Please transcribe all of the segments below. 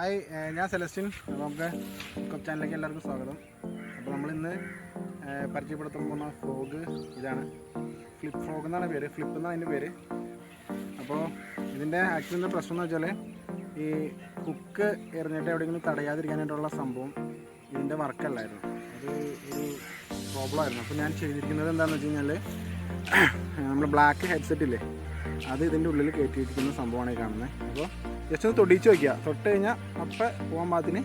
Hi, ഞാൻ Celestine. അപ്പോൾ നമുക്ക് കുക്കപ്പ് ചാനലിലേക്ക് എല്ലാവർക്കും സ്വാഗതം. അപ്പോൾ നമ്മളിന്ന് പരിചയപ്പെടുത്താൻ പോകുന്ന ഫ്രോഗ് ഇതാണ്. ഫ്ലിപ്പ് ഫ്രോഗ് എന്നാണ് പേര്, ഫ്ലിപ്പ് എന്നാണ് അതിൻ്റെ പേര്. അപ്പോൾ ഇതിൻ്റെ ആക്ച്വലി പ്രശ്നം എന്ന് വെച്ചാൽ ഈ ഹുക്ക് എറിഞ്ഞിട്ട് എവിടെയെങ്കിലും തടയാതിരിക്കാനായിട്ടുള്ള സംഭവം ഇതിൻ്റെ വർക്കല്ലായിരുന്നു. അത് ഒരു പ്രോബ്ലം ആയിരുന്നു. അപ്പോൾ ഞാൻ ചെയ്തിരിക്കുന്നത് എന്താണെന്ന് വെച്ച് കഴിഞ്ഞാൽ നമ്മൾ ബ്ലാക്ക് ഹെഡ്സെറ്റ് ഇല്ലേ, അത് ഇതിൻ്റെ ഉള്ളിൽ കയറ്റിയിരിക്കുന്ന സംഭവമാണ് ഈ കാണുന്നത്. അപ്പോൾ ജസ്റ്റ് ഒന്ന് തൊടിച്ച് വയ്ക്കുക. തൊട്ട് കഴിഞ്ഞാൽ അപ്പം പോകാൻ പാകത്തിന്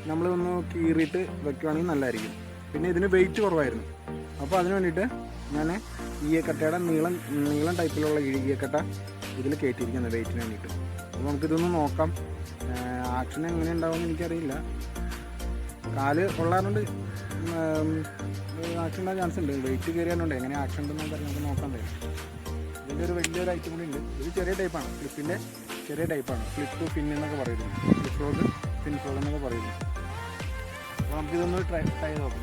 നമ്മളൊന്ന് കീറിയിട്ട് വെക്കുകയാണെങ്കിൽ നല്ലതായിരിക്കും. പിന്നെ ഇതിന് വെയിറ്റ് കുറവായിരുന്നു. അപ്പോൾ അതിന് വേണ്ടിയിട്ട് ഞാൻ ഈയക്കട്ടയുടെ നീളം ടൈപ്പിലുള്ള ഈയക്കട്ട ഇതിൽ കയറ്റിയിരിക്കുന്നത് വെയിറ്റിന് വേണ്ടിയിട്ട്. അപ്പോൾ നമുക്കിതൊന്ന് നോക്കാം. ആക്ഷൻ എങ്ങനെ ഉണ്ടാവുമെന്ന് എനിക്കറിയില്ല. കാല് കൊള്ളാറുണ്ട്, ആക്ഷൻ ഉണ്ടാകാൻ ചാൻസ് ഉണ്ട്. വെയിറ്റ് കയറിയാലുണ്ട് എങ്ങനെ ആക്ഷൻ ഉണ്ടെന്ന് നമുക്ക് നോക്കാൻ തരും. ഇതിൻ്റെ ഒരു വലിയൊരു ഐറ്റം കൂടി ഉണ്ട്. ഇത് ചെറിയ ടൈപ്പാണ്, ഫ്ലിപ്പിൻ്റെ ചെറിയ ടൈപ്പാണ്. ഫ്ലിപ്പ് ഫിൻ എന്നൊക്കെ പറയുന്നു, ഫ്ലിപ്പ് ഫ്രോഗ്, ഫിൻ ഫ്രോഗ് എന്നൊക്കെ പറയുന്നു. അപ്പോൾ നമുക്കിതൊന്ന് ട്രൈ ചെയ്ത് നോക്കാം.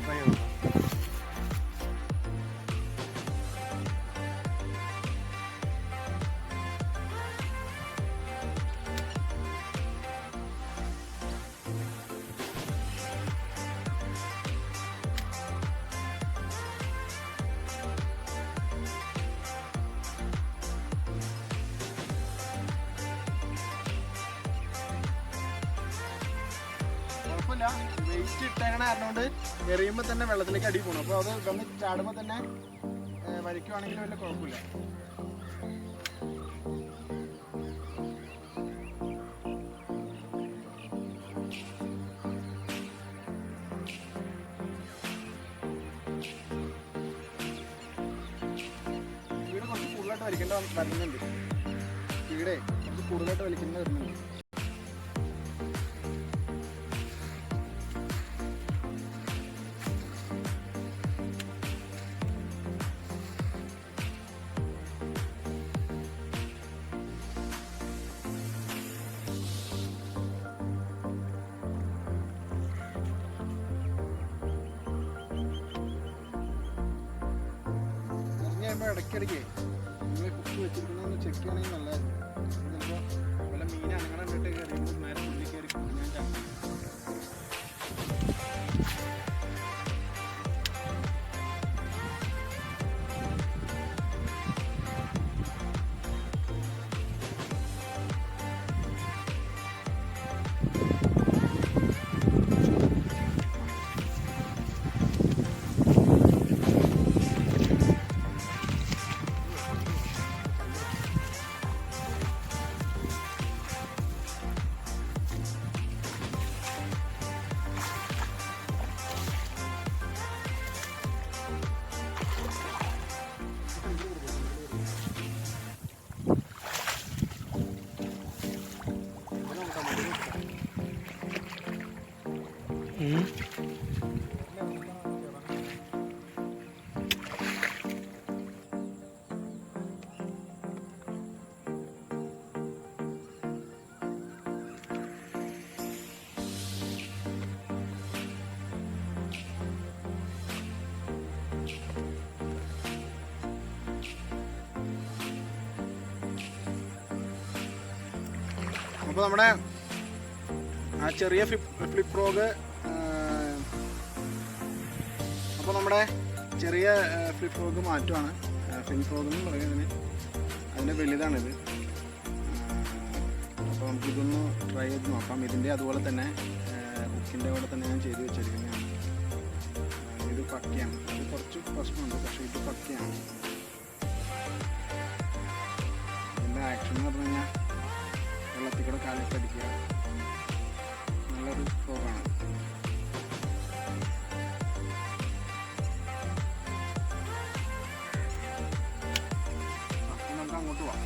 കുഴപ്പമില്ല, വെയിറ്റ് ഇട്ടേക്കണ കാരണമുണ്ട് എറിയുമ്പോൾ തന്നെ വെള്ളത്തിലേക്ക് അടി പോകണം. അപ്പോൾ അത് വന്ന് ചാടുമ്പോൾ തന്നെ വലിക്കുവാണെങ്കിൽ വലിയ കുഴപ്പമില്ല. സ്പീഡ് കുറച്ച് കൂടുതലായിട്ട് വലിക്കേണ്ട വരുന്നുണ്ട്. സ്പീഡേ കുറച്ച് കൂടുതലായിട്ട് വലിക്കേണ്ട വരുന്നുണ്ട്. ഇടയ്ക്കിടയ്ക്ക് നിങ്ങൾ കുക്ക് വെച്ചിരിക്കുന്നതെന്ന് ചെക്ക് ചെയ്യണമെങ്കിൽ നല്ലതായിരുന്നു. ചിലപ്പോൾ വല്ല മീൻ അങ്ങനെ കണ്ടിട്ട് കയറിയുമ്പോൾ നേരെ ഉള്ളിൽ കയറി കുടിക്കാൻ ചാൻസ്. അപ്പോൾ നമ്മുടെ ആ ചെറിയ ഫ്ലിപ്പ് ഫ്രോഗ്, അപ്പോൾ നമ്മുടെ ചെറിയ ഫ്ലിപ്പ് ഫ്രോഗ് മാറ്റുവാണ്. ഫിൻ ഫ്രോഗ് എന്ന് പറയുന്നതിന് അതിൻ്റെ വലുതാണിത്. അപ്പോൾ നമുക്കിതൊന്ന് ട്രൈ ചെയ്ത് നോക്കാം. ഇതിൻ്റെ അതുപോലെ തന്നെ ഹുക്കിൻ്റെ കൂടെ തന്നെ ഞാൻ ചെയ്ത് വെച്ചിരിക്കുന്നതാണ്. ഇത് പക്കയാണ്, ഇത് കുറച്ച് പ്രശ്നമുണ്ട്, പക്ഷേ ഇത് പക്കയാണ്. ഇതിൻ്റെ ആക്ഷൻ എന്ന് പറഞ്ഞു കഴിഞ്ഞാൽ വെള്ളത്തിൽ കൂടെ കാലിട്ട് അടിക്കുക, നല്ലൊരു ഫ്രോഗാണ്. നമുക്ക് അങ്ങോട്ട് പോവാം.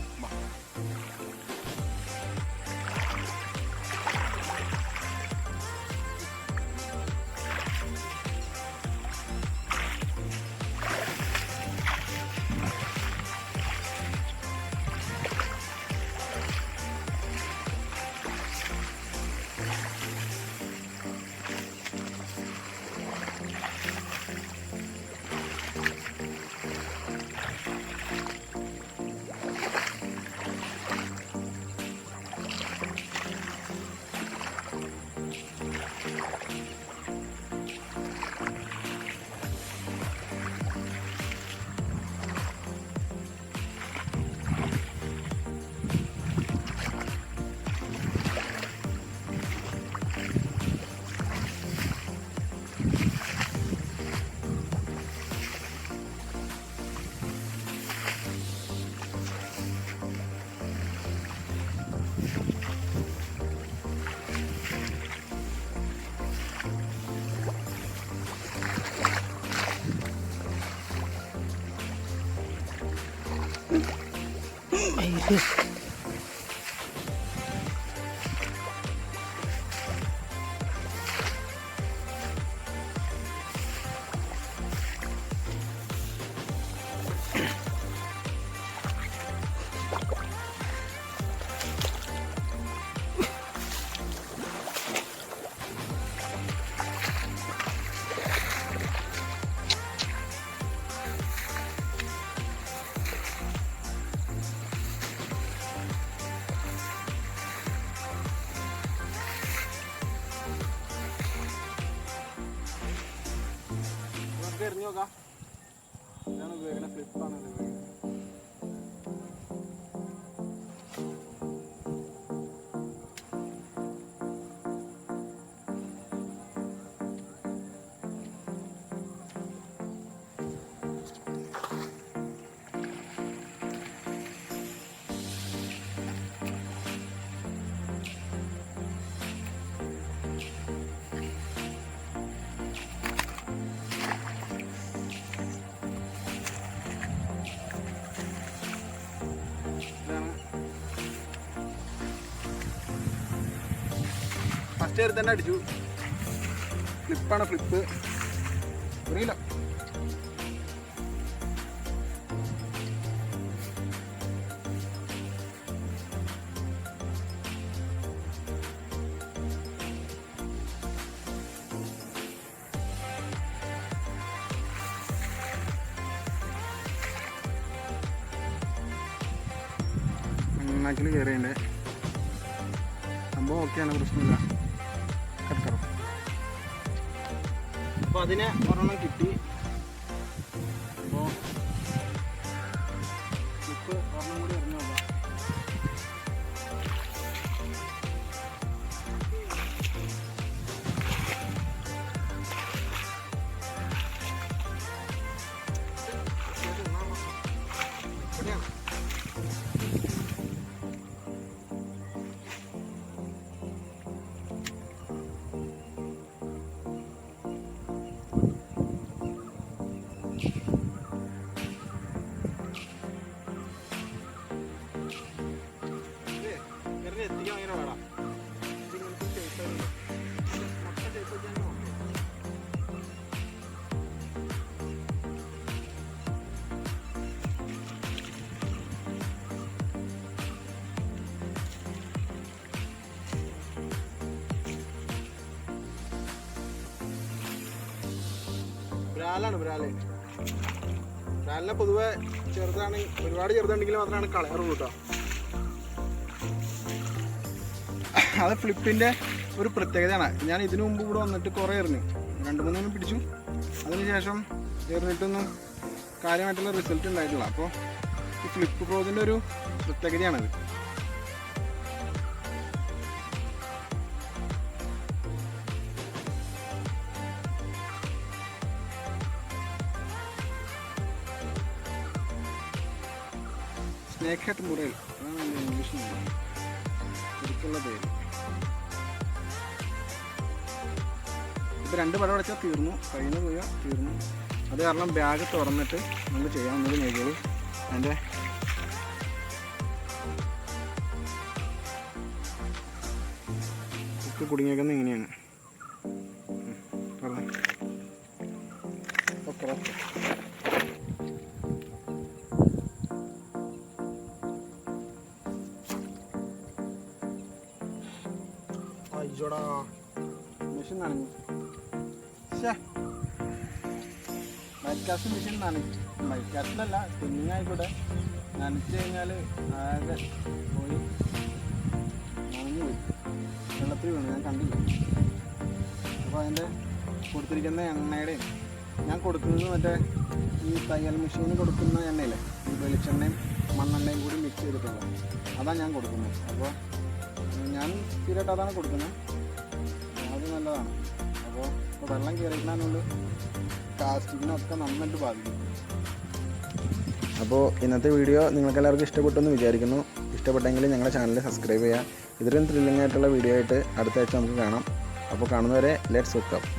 എറിഞ്ഞു നോക്കാം. ഇതാണ് ഉപയോഗിക്കുന്നത്, ഫ്ലിപ്പാണ് ഇത് ഉപയോഗിക്കുന്നത്. ഫസ്റ്റ് കയറി തന്നെ അടിച്ചു. ഫ്ലിപ്പാണ്, ഫ്ലിപ്പ് 1 കിലോ. നന്നാക്കിൽ കയറിയതിൻ്റെ സംഭവം ഓക്കെയാണ്, പ്രശ്നമില്ല. അപ്പോൾ അതിനെ ഒരെണ്ണം കിട്ടി. അപ്പോൾ ക്ലിപ്പ് ഒരെണ്ണം കൂടി എറിഞ്ഞു നോക്കാം. എത്തിക്കാൻ അങ്ങനെ വേണം. ബ്രാലാണ്, ബ്രാലിനെ പൊതുവെ ചെറുതാണ്, ഒരുപാട് ചെറുതുണ്ടെങ്കിൽ മാത്രമാണ് കളറുള്ളൂ കേട്ടോ. അത് ഫ്ലിപ്പിൻ്റെ ഒരു പ്രത്യേകതയാണ്. ഞാൻ ഇതിനു മുമ്പ് ഇവിടെ വന്നിട്ട് കുറേ എറിഞ്ഞു, 2-3 പിടിച്ചു. അതിനുശേഷം എറിഞ്ഞിട്ടൊന്നും കാര്യമായിട്ടുള്ള റിസൾട്ട് ഉണ്ടായിട്ടില്ല. അപ്പോൾ ഈ ഫ്ലിപ്പ് പ്രോതിൻ്റെ ഒരു പ്രത്യേകതയാണത്. സ്നേക്ക് ഹെഡ് മുറയിൽ അതാണ് എൻ്റെ ഇംഗ്ലീഷ് ശരിക്കുള്ള പേര്. ഇപ്പോൾ 2 പടം അടച്ചാൽ തീർന്നു, കഴിഞ്ഞു പോയാൽ തീർന്നു. അത് കാരണം ബാഗ് തുറന്നിട്ട് നമ്മൾ ചെയ്യാവുന്നത് നോക്കിയോളൂ. അതിൻ്റെ ഒക്കെ കുടുങ്ങിയേക്കുന്നത് ഇങ്ങനെയാണ്. Okay okay. അയ്യോടാ, മെഷീൻ നനഞ്ഞു. ബൈക്ക് കാസ്റ്റ് മെഷീൻ നനച്ചു. ബൈക്ക് കാസ്റ്റിലല്ല, സ്പിന്നിങ് ആയിക്കോട്ടെ. നനച്ച് കഴിഞ്ഞാൽ ആകെ പോയി നനഞ്ഞു പോയി, വെള്ളത്തിൽ വീണു. ഞാൻ കണ്ടില്ല. അപ്പോൾ അതിൻ്റെ കൊടുത്തിരിക്കുന്ന എണ്ണയുടെയും ഞാൻ കൊടുക്കുന്നത് മറ്റേ ഈ തയ്യൽ മെഷീന് കൊടുക്കുന്ന എണ്ണയില്ലേ, ഈ വെളിച്ചെണ്ണയും മണ്ണെണ്ണയും കൂടി മിക്സ് ചെയ്തിട്ടുള്ളത്, അതാണ് ഞാൻ കൊടുക്കുന്നത്. അപ്പോൾ ഞാൻ സ്ഥിരമായിട്ട് അതാണ് കൊടുക്കുന്നത്. അത് നല്ലതാണ്. അപ്പോൾ ഇപ്പോൾ വെള്ളം കയറിയിട്ടാണുള്ളത് കാസ്റ്റിങ്ങിനൊക്കെ നന്നായിട്ട് ബാധിക്കും. അപ്പോൾ ഇന്നത്തെ വീഡിയോ നിങ്ങൾക്ക് എല്ലാവർക്കും ഇഷ്ടപ്പെട്ടെന്ന് വിചാരിക്കുന്നു. ഇഷ്ടപ്പെട്ടെങ്കിൽ ഞങ്ങളുടെ ചാനൽ സബ്സ്ക്രൈബ് ചെയ്യുക. ഇതിലും ത്രില്ലിംഗ് ആയിട്ടുള്ള വീഡിയോ ആയിട്ട് അടുത്ത ആഴ്ച നമുക്ക് കാണാം. അപ്പോൾ കാണുന്നവരെ ലെറ്റ്സ് ഹുക്ക് അപ്പ്.